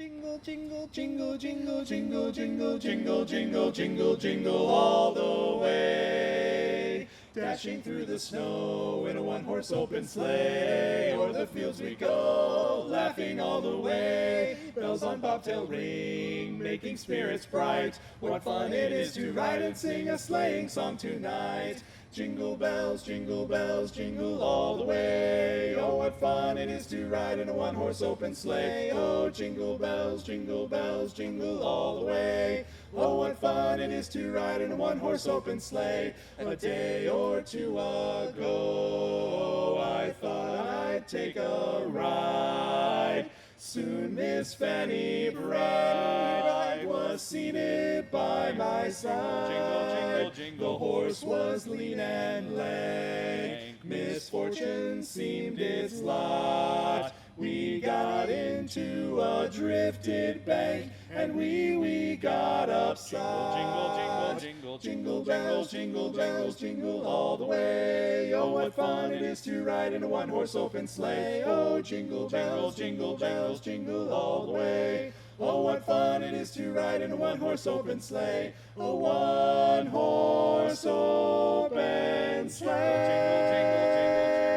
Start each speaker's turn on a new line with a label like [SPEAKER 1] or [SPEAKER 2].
[SPEAKER 1] Jingle, jingle, jingle, jingle, jingle, jingle, jingle, jingle, jingle, jingle all the way. Dashing through the snow in a one-horse open sleigh, o'er the fields we go, laughing all the way. Bells on bobtail ring, making spirits bright. What fun it is to ride and sing a sleighing song tonight. Jingle bells, jingle all the way. Oh, what fun it is to ride in a one-horse open sleigh. Oh, jingle bells, jingle all the way. Oh, what fun it is to ride in a one-horse open sleigh. A day or two ago, I thought I'd take a ride. Soon Miss Fanny Bride was seated by my side.
[SPEAKER 2] Jingle, jingle,
[SPEAKER 1] The horse was lean and lank. Misfortune seemed its lot. We got into a drifted bank, and we got upside. Jingle bells, jingle all the way. Oh, what fun it is to ride in a one-horse open sleigh. Oh, jingle bells, jingle all the way. Oh, what fun it is to ride in a one-horse open sleigh. A one-horse open sleigh.
[SPEAKER 2] Jingle, jingle, jingle, jingle.